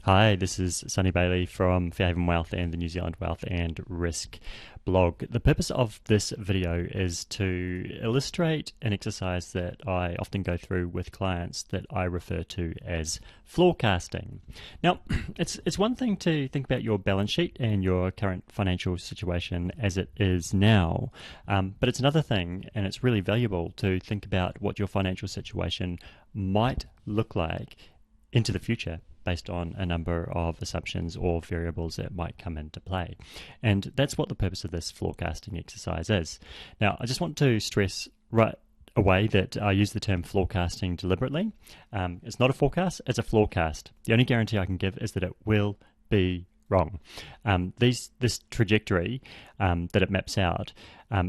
Hi, this is Sonnie Bailey from Fairhaven Wealth and the New Zealand Wealth and Risk blog. The purpose of this video is to illustrate an exercise that I often go through with clients that I refer to as flawcasting. Now, it's one thing to think about your balance sheet and your current financial situation as it is now, but it's another thing, and it's really valuable to think about what your financial situation might look like into the future, based on a number of assumptions or variables that might come into play. And that's what the purpose of this flawcasting exercise is. Now, I just want to stress right away that I use the term flawcasting deliberately. It's not a forecast, it's a flawcast. The only guarantee I can give is that it will be wrong. This trajectory that it maps out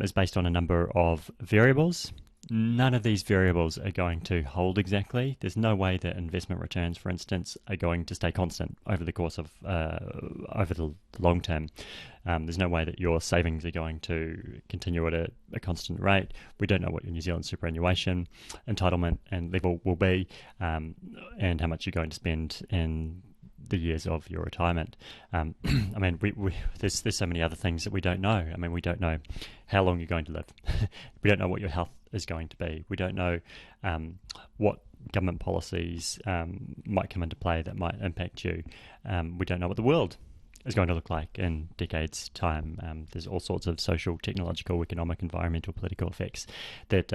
is based on a number of variables. None of these variables are going to hold exactly. There's no way that investment returns, for instance, are going to stay constant over the course of over the long term. There's no way that your savings are going to continue at a constant rate. We don't know what your New Zealand superannuation entitlement and level will be, and how much you're going to spend in the years of your retirement. I mean, there's so many other things that we don't know. I mean, we don't know how long you're going to live. We don't know what your health is going to be. We don't know what government policies might come into play that might impact you. We don't know what the world is going to look like in decades' time. There's all sorts of social, technological, economic, environmental, political effects that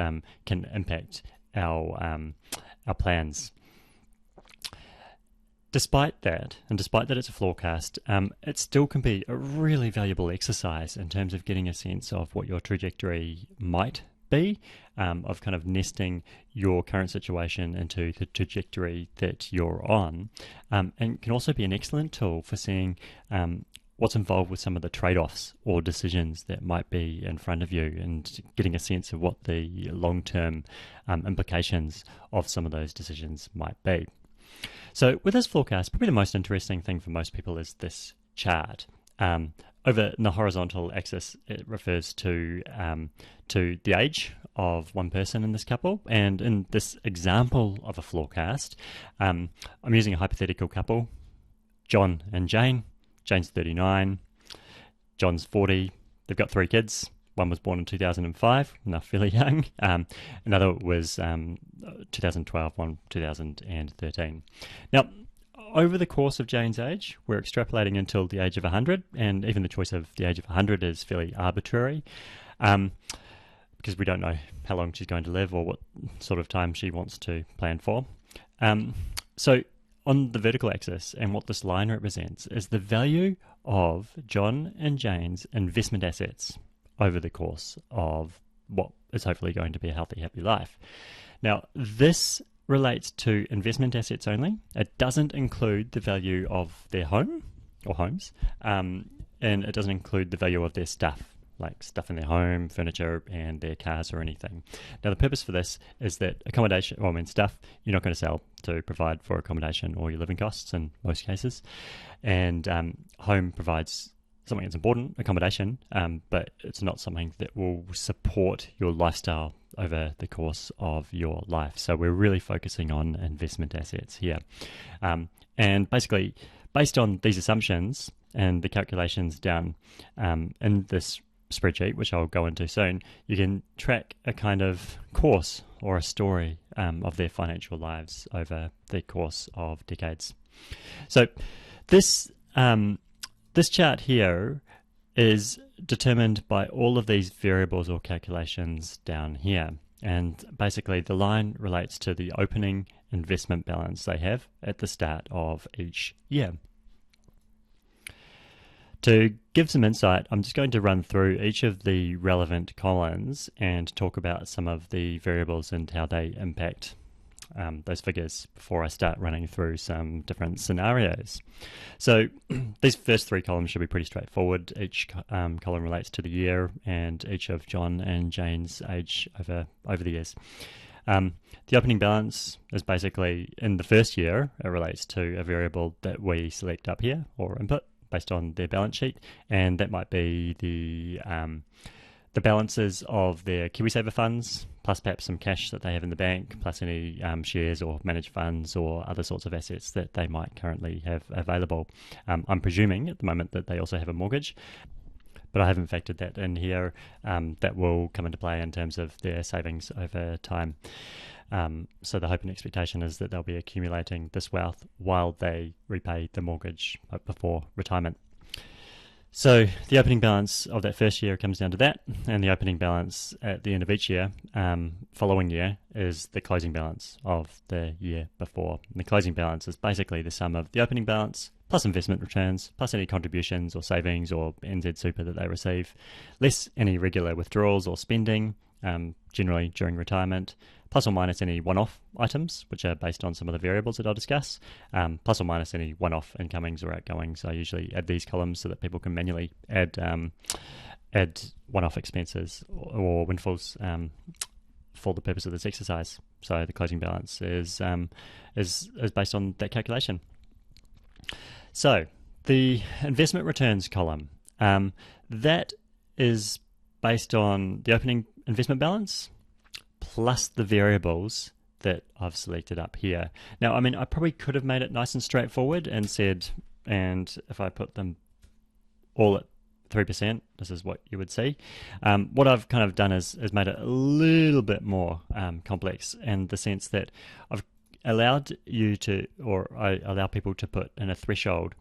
can impact our plans. Despite that, and despite that it's a flawcast, it still can be a really valuable exercise in terms of getting a sense of what your trajectory might be, of kind of nesting your current situation into the trajectory that you're on, and can also be an excellent tool for seeing what's involved with some of the trade-offs or decisions that might be in front of you, and getting a sense of what the long-term implications of some of those decisions might be. So with this forecast, probably the most interesting thing for most people is this chart. Over in the horizontal axis, it refers to the age of one person in this couple. And in this example of a forecast, I'm using a hypothetical couple, John and Jane. Jane's 39, John's 40. They've got 3 kids. One was born in 2005, now fairly young. Another was 2012, one 2013. Now, over the course of Jane's age, we're extrapolating until the age of 100, and even the choice of the age of 100 is fairly arbitrary, because we don't know how long she's going to live or what sort of time she wants to plan for. So on the vertical axis, and what this line represents, is the value of John and Jane's investment assets over the course of what is hopefully going to be a healthy, happy life. Now, this relates to investment assets only. It doesn't include the value of their home or homes, and it doesn't include the value of their stuff, like stuff in their home, furniture, and their cars or anything. Now, the purpose for this is that stuff you're not going to sell to provide for accommodation or your living costs in most cases, and home provides something that's important, accommodation, but it's not something that will support your lifestyle over the course of your life. So we're really focusing on investment assets here. And basically, based on these assumptions and the calculations down in this spreadsheet, which I'll go into soon, you can track a kind of course or a story of their financial lives over the course of decades. So this chart here is determined by all of these variables or calculations down here. And basically the line relates to the opening investment balance they have at the start of each year. To give some insight, I'm just going to run through each of the relevant columns and talk about some of the variables and how they impact those figures before I start running through some different scenarios. So these first 3 columns should be pretty straightforward. Each column relates to the year and each of John and Jane's age over the years. The opening balance is basically in the first year. It relates to a variable that we select up here or input based on their balance sheet, and that might be the the balances of their KiwiSaver funds, plus perhaps some cash that they have in the bank, plus any shares or managed funds or other sorts of assets that they might currently have available. I'm presuming at the moment that they also have a mortgage, but I haven't factored that in here. That will come into play in terms of their savings over time. So the hope and expectation is that they'll be accumulating this wealth while they repay the mortgage before retirement. So the opening balance of that first year comes down to that, and the opening balance at the end of each year, following year, is the closing balance of the year before. And the closing balance is basically the sum of the opening balance plus investment returns, plus any contributions or savings or NZ Super that they receive, less any regular withdrawals or spending, generally during retirement, plus or minus any one-off items, which are based on some of the variables that I'll discuss, plus or minus any one-off incomings or outgoings. So I usually add these columns so that people can manually add one-off expenses or windfalls for the purpose of this exercise. So the closing balance is based on that calculation. So the investment returns column, that is based on the opening investment balance plus the variables that I've selected up here. Now, I mean, I probably could have made it nice and straightforward and said, and if I put them all at 3%, this is what you would see. What I've kind of done is made it a little bit more complex in the sense that I've allowed you to, or I allow people to put in a threshold.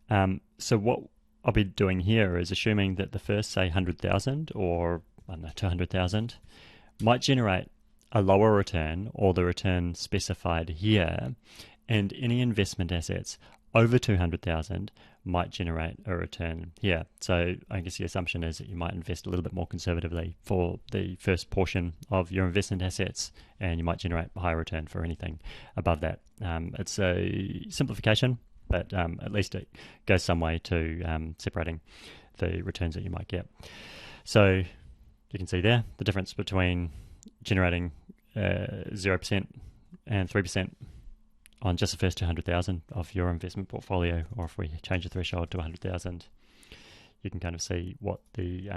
So what I'll be doing here is assuming that the first, say, 100,000 or I don't know, 200,000 might generate a lower return or the return specified here, and any investment assets over 200,000 might generate a return here. So I guess the assumption is that you might invest a little bit more conservatively for the first portion of your investment assets, and you might generate a higher return for anything above that. It's a simplification, but at least it goes some way to separating the returns that you might get. So you can see there the difference between generating 0% and 3% on just the first 200,000 of your investment portfolio, or if we change the threshold to 100,000, you can kind of see what the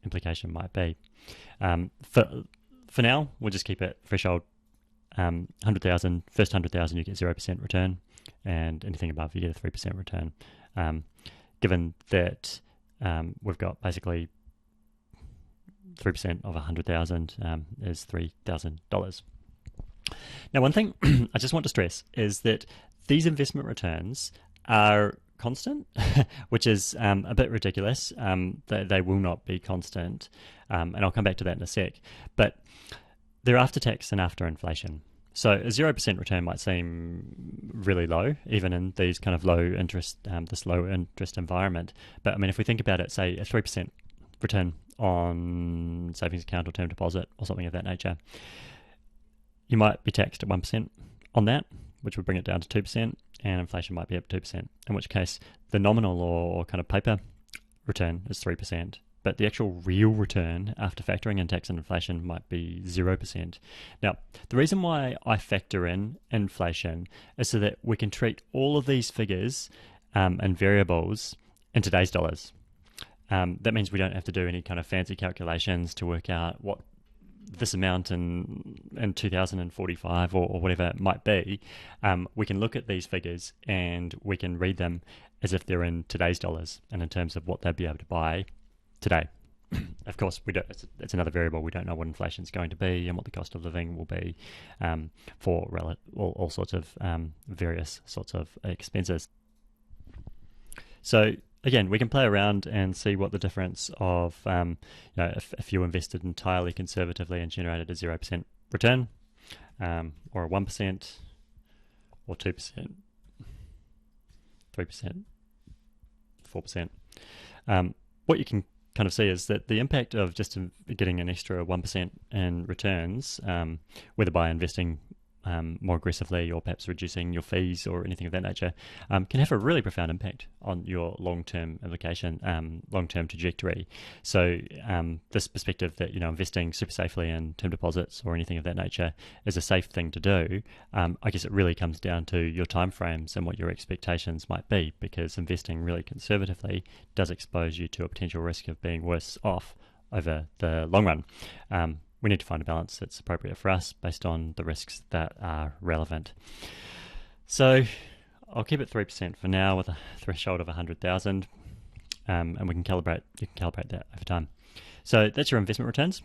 implication might be. For now, we'll just keep it threshold 100,000. First 100,000, you get 0% return, and anything above, you get a 3% return. Given that we've got basically 3% of 100,000 is $3,000. Now, one thing I just want to stress is that these investment returns are constant, which is a bit ridiculous. They will not be constant, and I'll come back to that in a sec. But they're after tax and after inflation. So a 0% return might seem really low, even in these kind of low interest environment. But I mean, if we think about it, say a 3% return on savings account or term deposit or something of that nature, you might be taxed at 1% on that, which would bring it down to 2%, and inflation might be up 2%, in which case the nominal or kind of paper return is 3%, but the actual real return after factoring in tax and inflation might be 0%. Now, the reason why I factor in inflation is so that we can treat all of these figures and variables in today's dollars. That means we don't have to do any kind of fancy calculations to work out what this amount in 2045 or whatever it might be. We can look at these figures and we can read them as if they're in today's dollars and in terms of what they'd be able to buy today. Of course, we don't. It's another variable. We don't know what inflation is going to be and what the cost of living will be for all sorts of various sorts of expenses. So again, we can play around and see what the difference of, if you invested entirely conservatively and generated a 0% return, or a 1%, or 2%, 3%, 4%. What you can kind of see is that the impact of just getting an extra 1% in returns, whether by investing more aggressively or perhaps reducing your fees or anything of that nature, can have a really profound impact on your long-term implication, long-term trajectory. So this perspective that, investing super safely in term deposits or anything of that nature is a safe thing to do, I guess it really comes down to your timeframes and what your expectations might be, because investing really conservatively does expose you to a potential risk of being worse off over the long run. We need to find a balance that's appropriate for us based on the risks that are relevant. So I'll keep it 3% for now with a threshold of 100,000, and you can calibrate that over time. So that's your investment returns.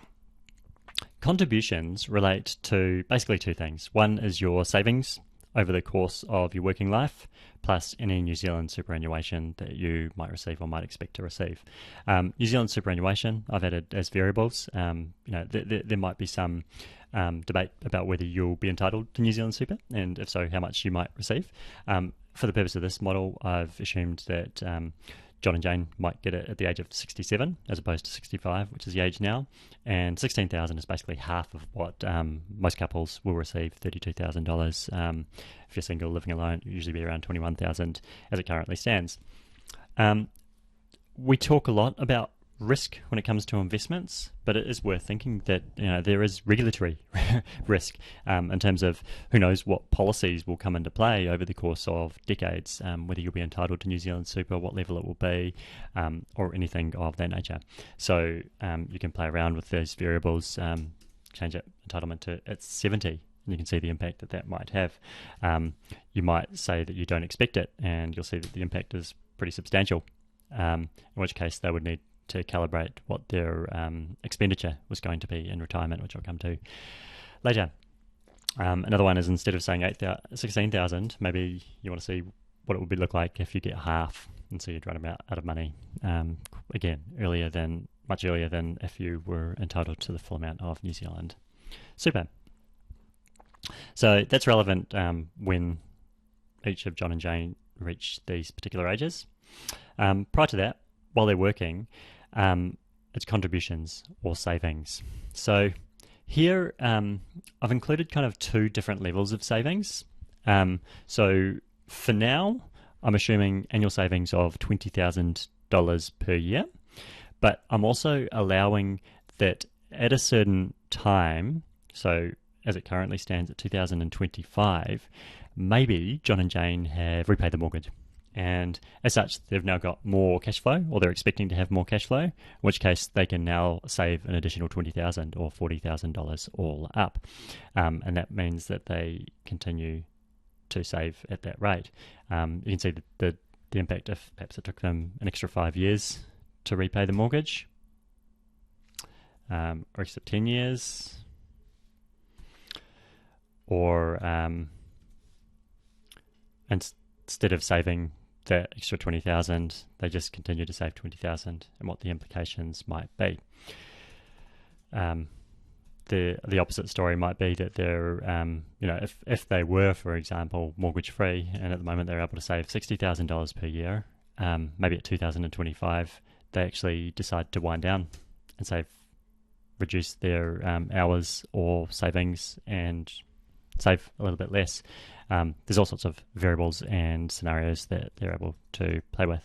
Contributions relate to basically two things. One is your savings over the course of your working life, plus any New Zealand superannuation that you might receive or might expect to receive. New Zealand superannuation, I've added as variables. There might be some debate about whether you'll be entitled to New Zealand super, and if so, how much you might receive. For the purpose of this model, I've assumed that John and Jane might get it at the age of 67 as opposed to 65, which is the age now. And 16,000 is basically half of what most couples will receive, $32,000. If you're single, living alone, it usually be around 21,000 as it currently stands. We talk a lot about risk when it comes to investments, but it is worth thinking that there is regulatory risk in terms of who knows what policies will come into play over the course of decades, whether you'll be entitled to New Zealand super, what level it will be, or anything of that nature. So you can play around with those variables, change it entitlement to it's 70, and you can see the impact that might have. You might say that you don't expect it, and you'll see that the impact is pretty substantial, in which case they would need to calibrate what their expenditure was going to be in retirement, which I'll come to later. Another one is, instead of saying 16,000, maybe you want to see what it would look like if you get half, and so you'd run out of money. Again, much earlier than if you were entitled to the full amount of New Zealand super. So that's relevant when each of John and Jane reach these particular ages. Prior to that, while they're working, it's contributions or savings. So here I've included kind of two different levels of savings. So for now, I'm assuming annual savings of $20,000 per year, but I'm also allowing that at a certain time, so as it currently stands at 2025, maybe John and Jane have repaid the mortgage. And as such, they've now got more cash flow, or they're expecting to have more cash flow, in which case they can now save an additional $20,000 or $40,000 all up. And that means that they continue to save at that rate. You can see the impact if perhaps it took them an extra 5 years to repay the mortgage, or except 10 years, or instead of saving that extra 20,000, they just continue to save 20,000, and what the implications might be. The opposite story might be that they're, if they were, for example, mortgage free, and at the moment they're able to save $60,000 per year, maybe at 2025 they actually decide to wind down and reduce their hours or savings and save a little bit less. There's all sorts of variables and scenarios that they're able to play with.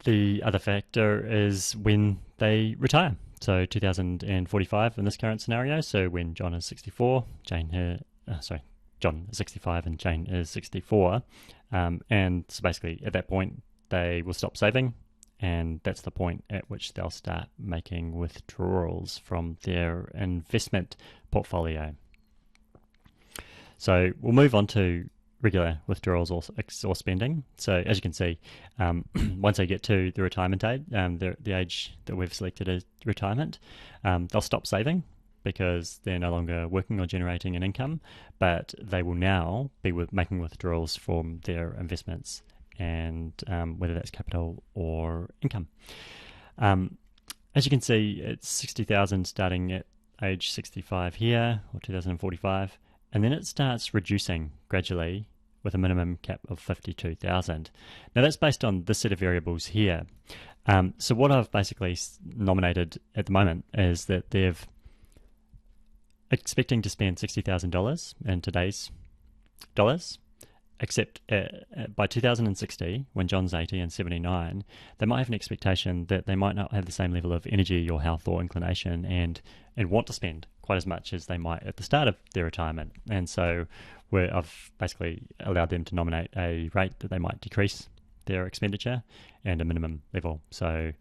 The other factor is when they retire. So 2045 in this current scenario. So when John is 64, John is 65 and Jane is 64. And so basically at that point, they will stop saving, and that's the point at which they'll start making withdrawals from their investment portfolio. So we'll move on to regular withdrawals or spending. So as you can see, once they get to the retirement age, the age that we've selected as retirement, they'll stop saving because they're no longer working or generating an income, but they will now be making withdrawals from their investments, and whether that's capital or income. As you can see, it's 60,000 starting at age 65 here, or 2045, and then it starts reducing gradually with a minimum cap of 52,000. Now that's based on this set of variables here. So what I've basically nominated at the moment is that they're expecting to spend $60,000 in today's dollars, except by 2060, when John's 80 and 79, they might have an expectation that they might not have the same level of energy or health or inclination and want to spend quite quite as much as they might at the start of their retirement. And so I've basically allowed them to nominate a rate that they might decrease their expenditure and a minimum level. So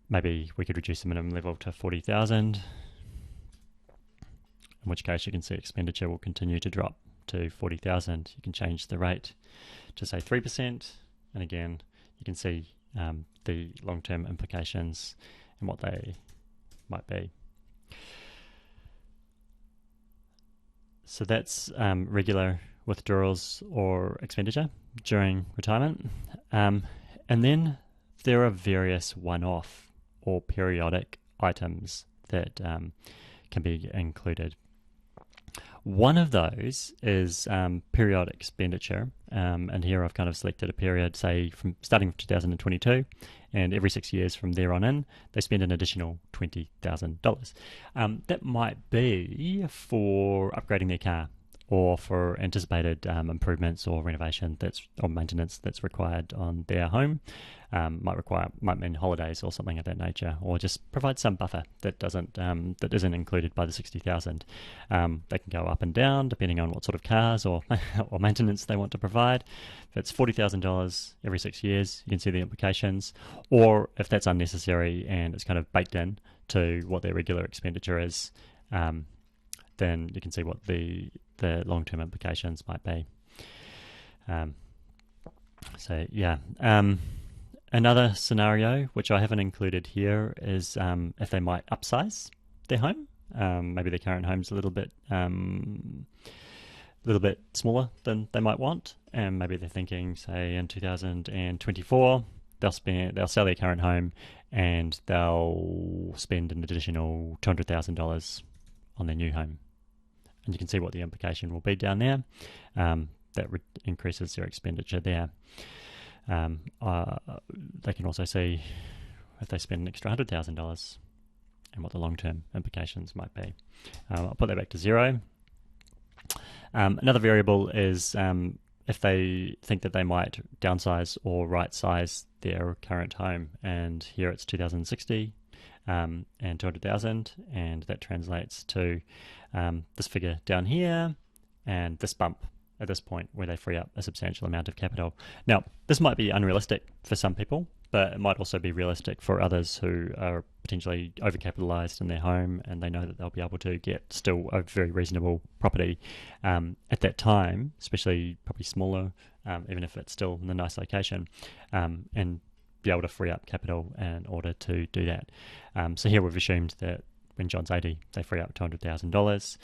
maybe we could reduce the minimum level to 40,000, in which case you can see expenditure will continue to drop to 40,000. You can change the rate to say 3%, and again you can see the long-term implications and what they might be. So that's regular withdrawals or expenditure during retirement. And then there are various one-off or periodic items that can be included. One of those is periodic expenditure, and here I've kind of selected a period, say from starting from 2022, and every 6 years from there on in, they spend an additional $20,000. That might be for upgrading their car, or for anticipated improvements or renovation or maintenance that's required on their home. Might mean holidays or something of that nature, or just provide some buffer that isn't included by the 60,000. They can go up and down depending on what sort of cars or or maintenance they want to provide. If it's $40,000 every 6 years, you can see the implications. Or if that's unnecessary and it's kind of baked in to what their regular expenditure is, then you can see what the long-term implications might be. Another scenario, which I haven't included here, is if they might upsize their home. Maybe their current home's a little bit smaller than they might want, and maybe they're thinking, say, in 2024, they'll sell their current home and they'll spend an additional $200,000 on their new home. And you can see what the implication will be down there. That increases their expenditure there. They can also see if they spend an extra $100,000 and what the long-term implications might be. I'll put that back to zero. Another variable is if they think that they might downsize or right-size their current home, and here it's 2060 and 200,000, and that translates to this figure down here and this bump at this point where they free up a substantial amount of capital. Now, this might be unrealistic for some people, but it might also be realistic for others who are potentially overcapitalized in their home, and they know that they'll be able to get still a very reasonable property at that time, especially probably smaller, even if it's still in a nice location, and be able to free up capital in order to do that. So here we've assumed that when John's 80, they free up $200,000,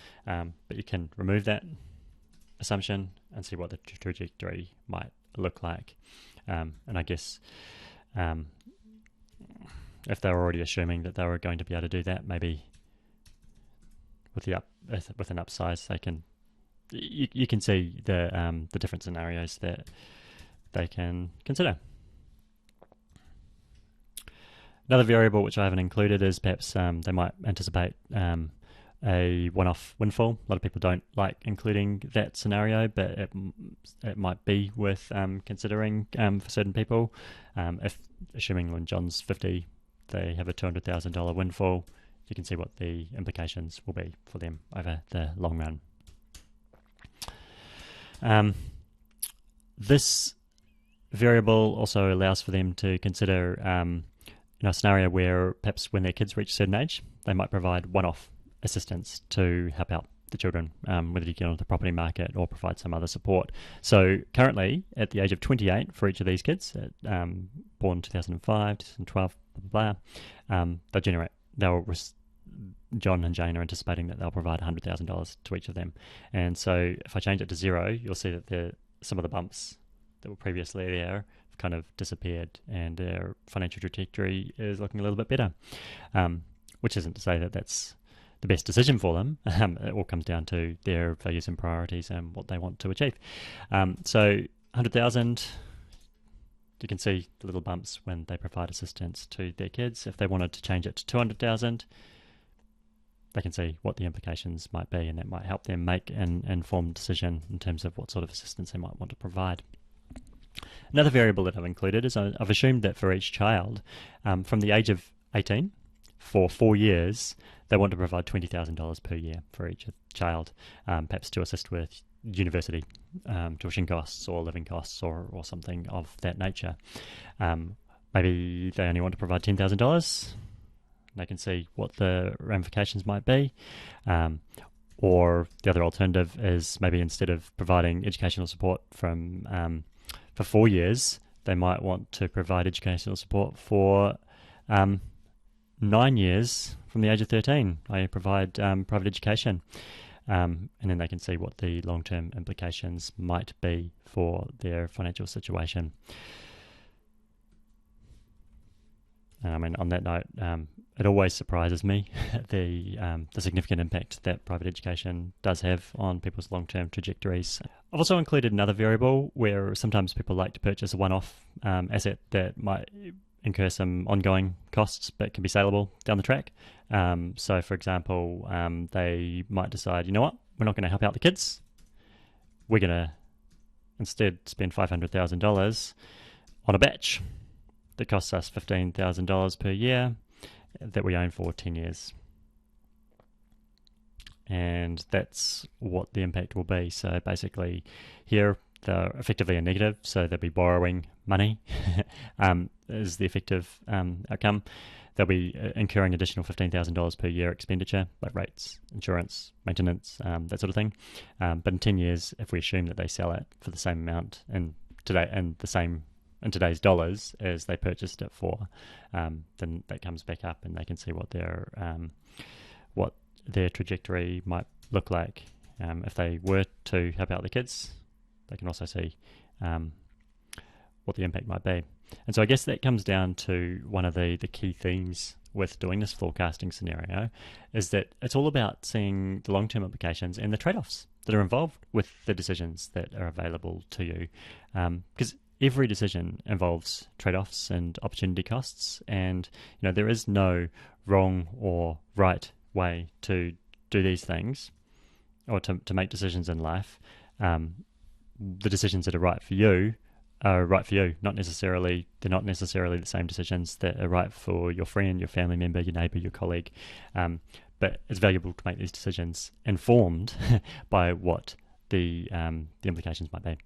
but you can remove that assumption and see what the trajectory might look like. And I guess if they're already assuming that they were going to be able to do that, maybe with an upsize, they can you can see the different scenarios that they can consider. Another variable which I haven't included is perhaps they might anticipate a one-off windfall. A lot of people don't like including that scenario, but it might be worth considering for certain people. If assuming when John's 50, they have a $200,000 windfall, you can see what the implications will be for them over the long run. This variable also allows for them to consider a scenario where perhaps when their kids reach a certain age, they might provide one-off assistance to help out the children, whether you get onto the property market or provide some other support. So currently, at the age of 28 for each of these kids, born 2005, 2012, blah, blah, blah, John and Jane are anticipating that they'll provide $100,000 to each of them. And so if I change it to zero, you'll see that some of the bumps that were previously there have kind of disappeared, and their financial trajectory is looking a little bit better, which isn't to say that that's the best decision for them. It all comes down to their values and priorities and what they want to achieve. So 100,000, you can see the little bumps when they provide assistance to their kids. If they wanted to change it to 200,000, they can see what the implications might be, and that might help them make an informed decision in terms of what sort of assistance they might want to provide. Another variable that I've included is I've assumed that for each child, from the age of 18 for 4 years, they want to provide $20,000 per year for each child, perhaps to assist with university tuition costs or living costs or something of that nature. Maybe they only want to provide $10,000. They can see what the ramifications might be. Or the other alternative is maybe instead of providing educational support for 4 years, they might want to provide educational support for 9 years from the age of 13. I provide private education. And then they can see what the long-term implications might be for their financial situation. I mean, on that note, it always surprises me the significant impact that private education does have on people's long-term trajectories. I've also included another variable where sometimes people like to purchase a one-off asset that might incur some ongoing costs but can be saleable down the track. So, for example, they might decide, you know what, we're not going to help out the kids. We're going to instead spend $500,000 on a batch that costs us $15,000 per year that we own for 10 years. And that's what the impact will be. So basically here they're effectively a negative, so they'll be borrowing money is the effective outcome. They'll be incurring additional $15,000 per year expenditure, like rates, insurance, maintenance, that sort of thing. But in 10 years, if we assume that they sell it for the same amount in today's dollars as they purchased it for, then that comes back up and they can see what their trajectory might look like. If they were to help out the kids, they can also see what the impact might be. And so I guess that comes down to one of the key themes with doing this flawcasting scenario, is that it's all about seeing the long-term implications and the trade-offs that are involved with the decisions that are available to you. Because every decision involves trade-offs and opportunity costs, and there is no wrong or right way to do these things or to make decisions in life. The decisions that are right for you are right for you. They're not necessarily the same decisions that are right for your friend, your family member, your neighbour, your colleague. But it's valuable to make these decisions informed by what the implications might be.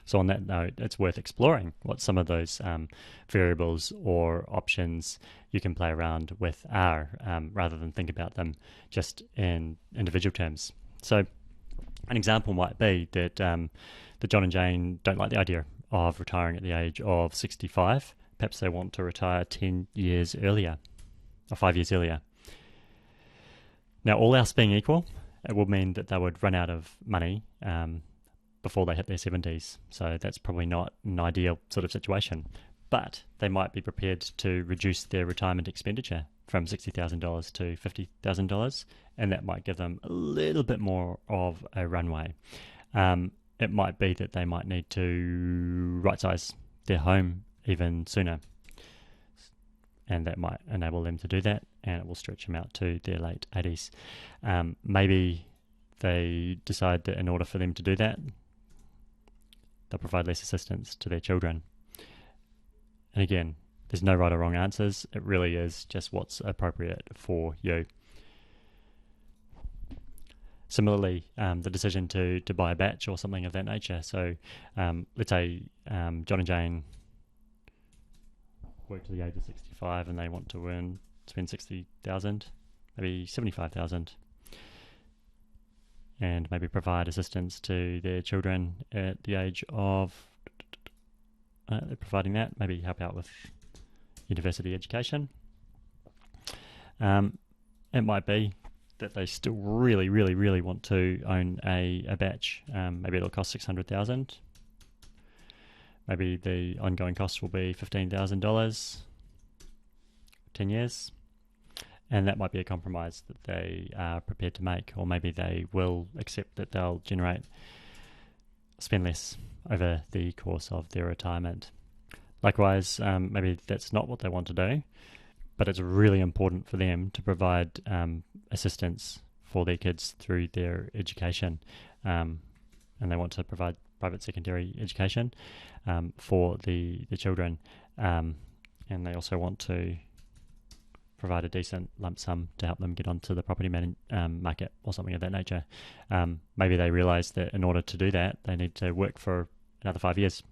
So on that note, it's worth exploring what some of those variables or options you can play around with are, rather than think about them just in individual terms. So an example might be that John and Jane don't like the idea of retiring at the age of 65. Perhaps they want to retire 10 years earlier, or 5 years earlier. Now, all else being equal, it would mean that they would run out of money before they hit their 70s. So that's probably not an ideal sort of situation. But they might be prepared to reduce their retirement expenditure from $60,000 to $50,000, and that might give them a little bit more of a runway. It might be that they might need to right-size their home even sooner, and that might enable them to do that, and it will stretch them out to their late 80s. Maybe they decide that in order for them to do that, they'll provide less assistance to their children. And again, there's no right or wrong answers. It really is just what's appropriate for you. Similarly, the decision to buy a batch or something of that nature. So let's say John and Jane work to the age of 65 and they want to spend $60,000, maybe $75,000, and maybe provide assistance to their children at the age of they're providing that, maybe help out with university education. It might be that they still really, really, really want to own a batch. Maybe it'll cost $600,000. Maybe the ongoing costs will be $15,000, 10 years. And that might be a compromise that they are prepared to make, or maybe they will accept that they'll spend less over the course of their retirement. Likewise, maybe that's not what they want to do, but it's really important for them to provide assistance for their kids through their education, and they want to provide private secondary education for the children, and they also want to provide a decent lump sum to help them get onto the property market or something of that nature. Maybe they realise that in order to do that, they need to work for another 5 years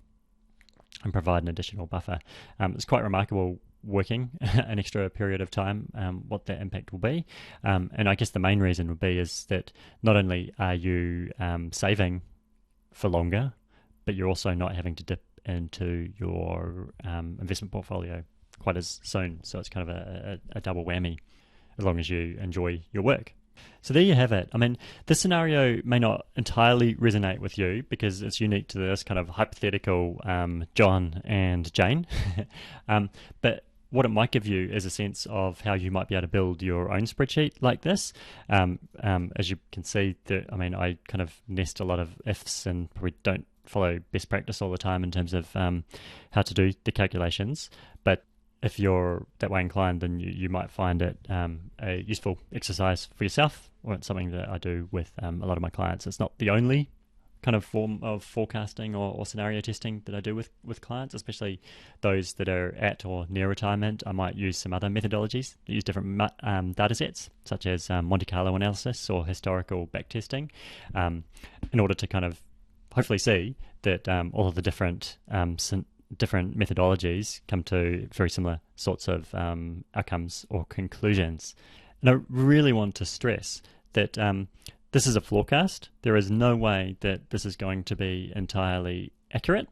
and provide an additional buffer. It's quite remarkable working an extra period of time, what that impact will be. And I guess the main reason would be is that not only are you saving for longer, but you're also not having to dip into your investment portfolio quite as soon. So it's kind of a double whammy as long as you enjoy your work. So there you have it. I mean, this scenario may not entirely resonate with you because it's unique to this kind of hypothetical John and Jane. But what it might give you is a sense of how you might be able to build your own spreadsheet like this. As you can see, I kind of nest a lot of ifs and probably don't follow best practice all the time in terms of how to do the calculations. But if you're that way inclined, then you might find it a useful exercise for yourself, or it's something that I do with a lot of my clients. It's not the only kind of form of forecasting or scenario testing that I do with clients, especially those that are at or near retirement. I might use some other methodologies that use different data sets, such as Monte Carlo analysis or historical backtesting, in order to kind of hopefully see that all of the different methodologies come to very similar sorts of outcomes or conclusions. And I really want to stress that this is a flawcast. There is no way that this is going to be entirely accurate,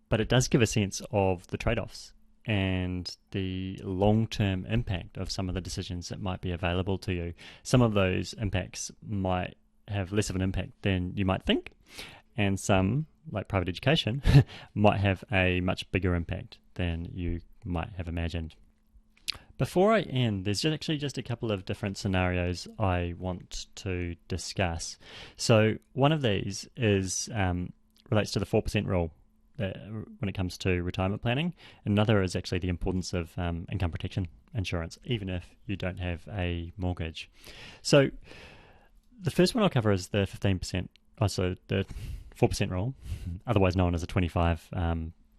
but it does give a sense of the trade-offs and the long-term impact of some of the decisions that might be available to you. Some of those impacts might have less of an impact than you might think, and some, like private education, might have a much bigger impact than you might have imagined. Before I end, there's actually just a couple of different scenarios I want to discuss. So one of these is relates to the 4% rule when it comes to retirement planning. Another is actually the importance of income protection insurance, even if you don't have a mortgage. So the first one I'll cover is the 15%, also the 4% rule, otherwise known as a 25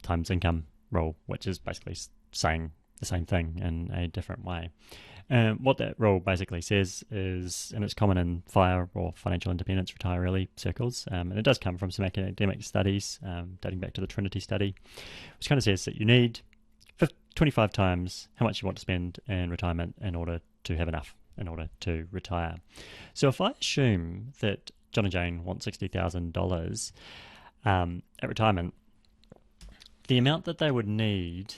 times income rule, which is basically saying the same thing in a different way. What that rule basically says is, and it's common in FIRE or financial independence retire early circles, and it does come from some academic studies dating back to the Trinity study, which kind of says that you need 25 times how much you want to spend in retirement in order to have enough in order to retire. So if I assume that John and Jane want $60,000 at retirement, the amount that they would need,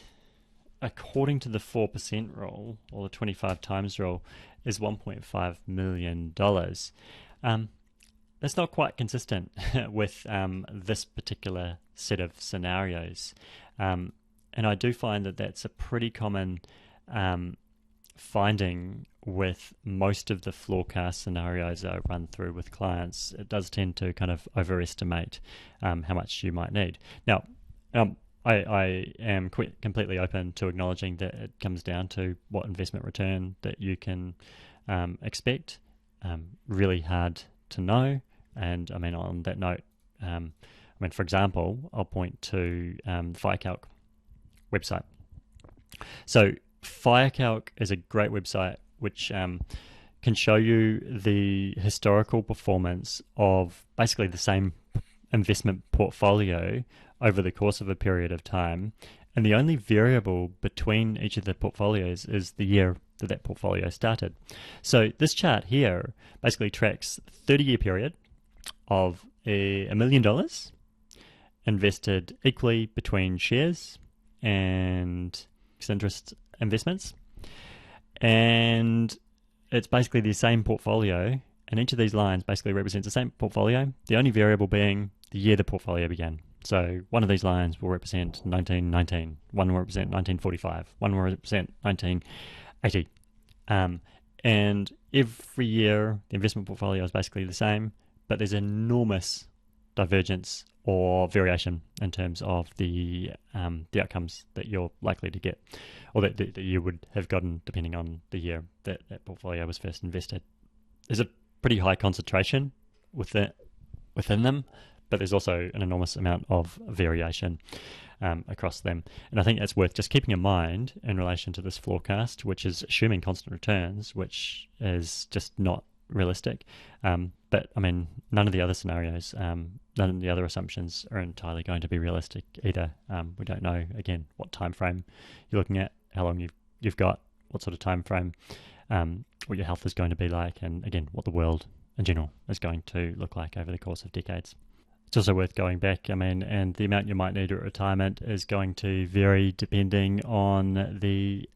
according to the 4% rule or the 25 times rule, is $1.5 million. That's not quite consistent with this particular set of scenarios. And I do find that that's a pretty common finding with most of the flawcast scenarios that I run through with clients. It does tend to kind of overestimate how much you might need. Now, I am completely open to acknowledging that it comes down to what investment return that you can expect. Really hard to know. And I mean, on that note, for example, I'll point to the FireCalc website. So FireCalc is a great website which can show you the historical performance of basically the same investment portfolio over the course of a period of time, and the only variable between each of the portfolios is the year that portfolio started. So this chart here basically tracks a 30-year period of $1 million invested equally between shares and fixed interest investments, and it's basically the same portfolio, and each of these lines basically represents the same portfolio, the only variable being the year the portfolio began. So one of these lines will represent 1919, one will represent 1945, one will represent 1980. And every year the investment portfolio is basically the same, but there's enormous divergence or variation in terms of the outcomes that you're likely to get, or that you would have gotten depending on the year that portfolio was first invested. There's a pretty high concentration within them, but there's also an enormous amount of variation. across them. And I think that's worth just keeping in mind in relation to this forecast, which is assuming constant returns, which is just not realistic. But I mean, none of the other scenarios, none of the other assumptions are entirely going to be realistic either. We don't know, again, what time frame you're looking at, how long you've got, what sort of time frame, what your health is going to be like, and again, what the world in general is going to look like over the course of decades. It's also worth going back, I mean, and the amount you might need at retirement is going to vary depending on the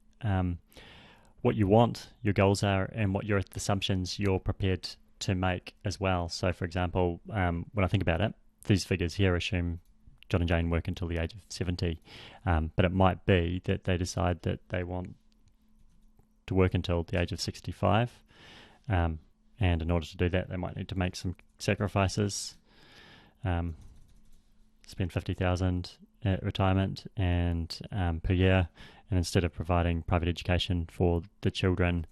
what you want, your goals are, and what your assumptions you're prepared to make as well. So, for example, when I think about it, these figures here assume John and Jane work until the age of 70, but it might be that they decide that they want to work until the age of 65, and in order to do that, they might need to make some sacrifices. Spend $50,000 at retirement and per year, and instead of providing private education for the children,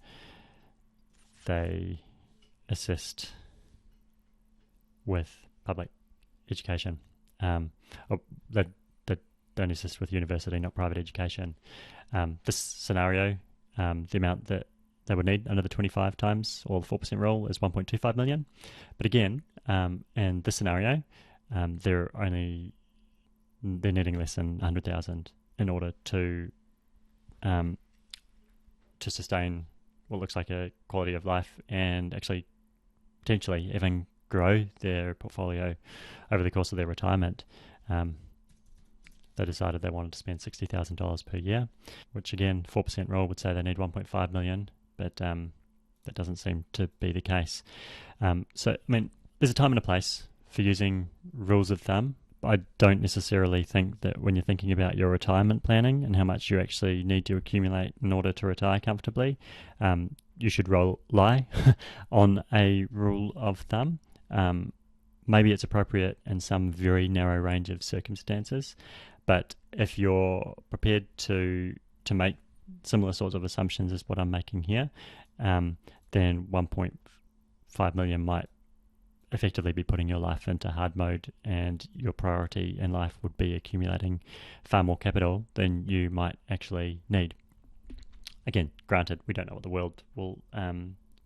they assist with public education. They don't assist with university, not private education. This scenario, the amount that they would need under the 25 times or the 4% rule is 1.25 million. But again, in this scenario, they're needing less than 100,000 in order to sustain what looks like a quality of life and actually potentially even grow their portfolio over the course of their retirement. They decided they wanted to spend $60,000 per year, which again, 4% rule would say they need 1.5 million, but that doesn't seem to be the case. So, I mean, there's a time and a place for using rules of thumb. I don't necessarily think that when you're thinking about your retirement planning and how much you actually need to accumulate in order to retire comfortably, you should rely on a rule of thumb. Maybe it's appropriate in some very narrow range of circumstances, but if you're prepared to make similar sorts of assumptions as what I'm making here, then 1.5 million might effectively be putting your life into hard mode, and your priority in life would be accumulating far more capital than you might actually need. Again, granted, we don't know what the world will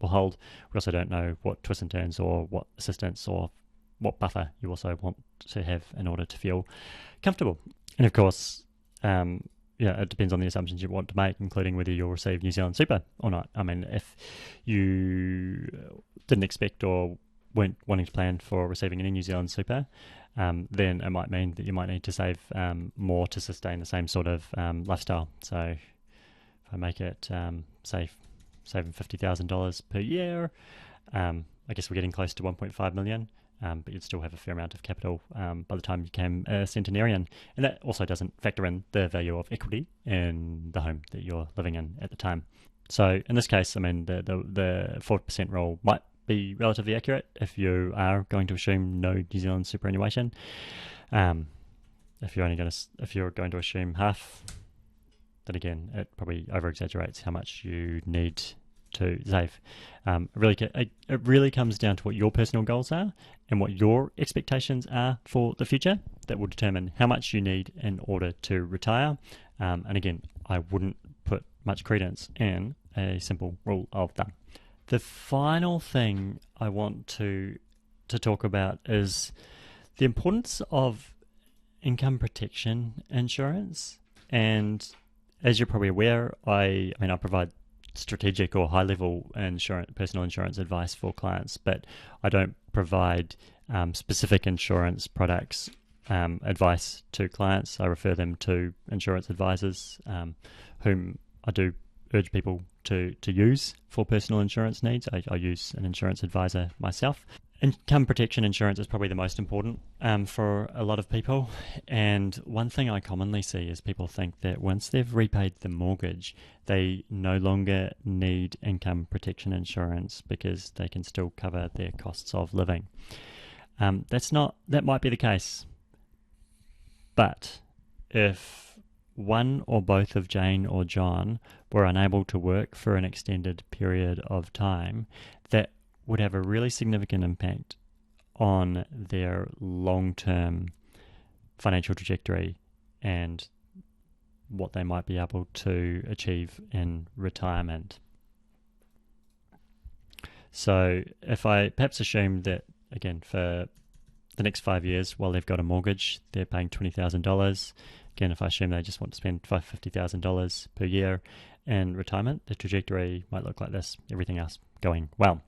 hold. We also don't know what twists and turns or what assistance or what buffer you also want to have in order to feel comfortable. And of course, it depends on the assumptions you want to make, including whether you'll receive New Zealand Super or not. I mean, if you didn't expect or weren't wanting to plan for receiving any New Zealand Super, then it might mean that you might need to save more to sustain the same sort of lifestyle. So if I make it, say, saving $50,000 per year, I guess we're getting close to 1.5 million, but you'd still have a fair amount of capital by the time you became a centenarian. And that also doesn't factor in the value of equity in the home that you're living in at the time. So in this case, I mean, the 4% rule might be relatively accurate if you are going to assume no New Zealand superannuation. If you're going to assume half, then again, it probably over-exaggerates how much you need to save. It really comes down to what your personal goals are and what your expectations are for the future. That will determine how much you need in order to retire. And again, I wouldn't put much credence in a simple rule of thumb. The final thing I want to talk about is the importance of income protection insurance. And as you're probably aware, I provide strategic or high-level personal insurance advice for clients, but I don't provide specific insurance products advice to clients. I refer them to insurance advisors, whom I do urge people to use for personal insurance needs. I use an insurance advisor myself. Income protection insurance is probably the most important for a lot of people. And one thing I commonly see is people think that once they've repaid the mortgage, they no longer need income protection insurance because they can still cover their costs of living. That might be the case. But if one or both of Jane or John were unable to work for an extended period of time, that would have a really significant impact on their long-term financial trajectory and what they might be able to achieve in retirement. So if I perhaps assume that, again, for the next 5 years while they've got a mortgage, they're paying $20,000. Again, if I assume they just want to spend $50,000 per year in retirement, the trajectory might look like this, everything else going well.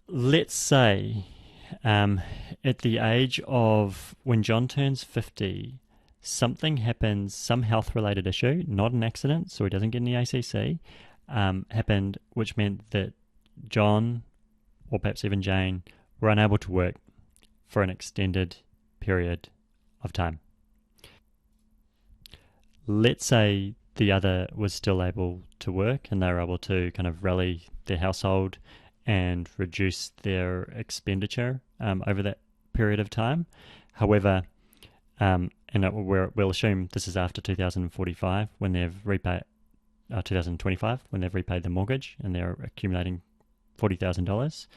Let's say at the age of when John turns 50, something happens, some health-related issue, not an accident, so he doesn't get any ACC, happened, which meant that John, or perhaps even Jane, were unable to work for an extended period of time. Let's say the other was still able to work and they were able to kind of rally their household and reduce their expenditure over that period of time. However, we'll assume this is after 2045 when they've repaid 2025 when they've repaid the mortgage and they're accumulating $40,000.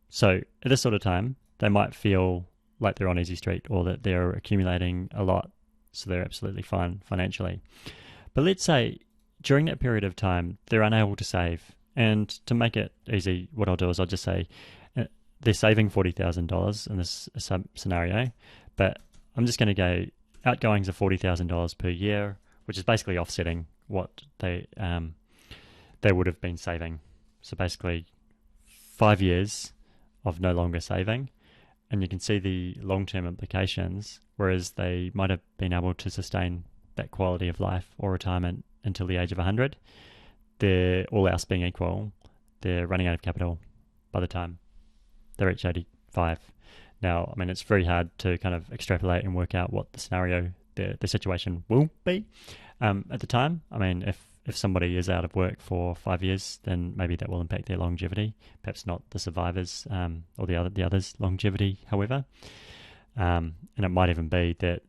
So at this sort of time, they might feel like they're on easy street or that they're accumulating a lot, so they're absolutely fine financially. But let's say during that period of time, they're unable to save. And to make it easy, what I'll do is I'll just say they're saving $40,000 in this scenario, but I'm just going to go outgoings of $40,000 per year, which is basically offsetting what they would have been saving. So basically 5 years of no longer saving, and you can see the long-term implications, whereas they might have been able to sustain that quality of life or retirement until the age of 100. They're, all else being equal, they're running out of capital by the time they reach 85. Now, I mean, it's very hard to kind of extrapolate and work out what the scenario, the situation will be at the time. I mean, if somebody is out of work for 5 years, then maybe that will impact their longevity. Perhaps not the survivors or the others' longevity, however. And it might even be that,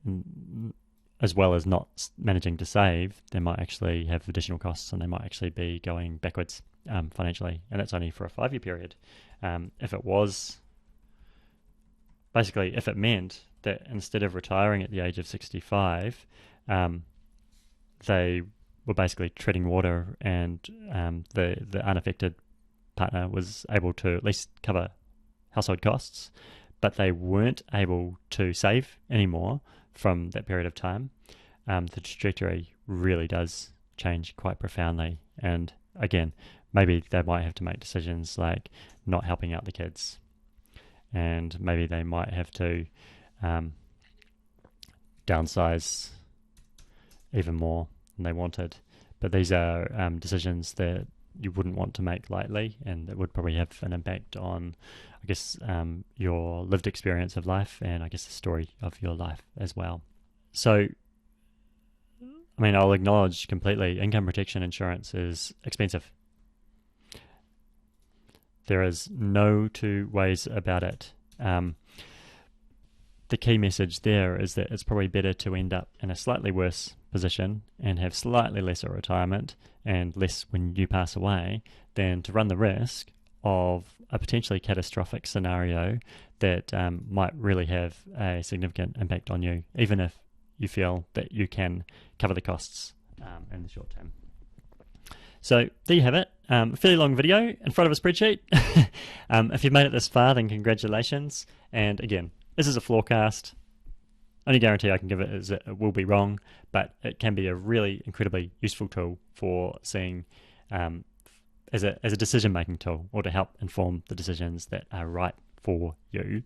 as well as not managing to save, they might actually have additional costs and they might actually be going backwards financially. And that's only for a 5 year period. If it meant that instead of retiring at the age of 65, they were basically treading water, and the unaffected partner was able to at least cover household costs, but they weren't able to save anymore from that period of time, the trajectory really does change quite profoundly. And again, maybe they might have to make decisions like not helping out the kids, and maybe they might have to downsize even more than they wanted. But these are decisions that you wouldn't want to make lightly, and that would probably have an impact on, I guess, your lived experience of life, and I guess the story of your life as well. So, I mean, I'll acknowledge completely, income protection insurance is expensive. There is no two ways about it. The key message there is that it's probably better to end up in a slightly worse position and have slightly lesser retirement and less when you pass away than to run the risk of a potentially catastrophic scenario that might really have a significant impact on you, even if you feel that you can cover the costs in the short term. So there you have it. A fairly long video in front of a spreadsheet. If you've made it this far, then congratulations. And again, this is a flawcast. Only guarantee I can give it is that it will be wrong, but it can be a really incredibly useful tool for seeing as a decision-making tool, or to help inform the decisions that are right for you.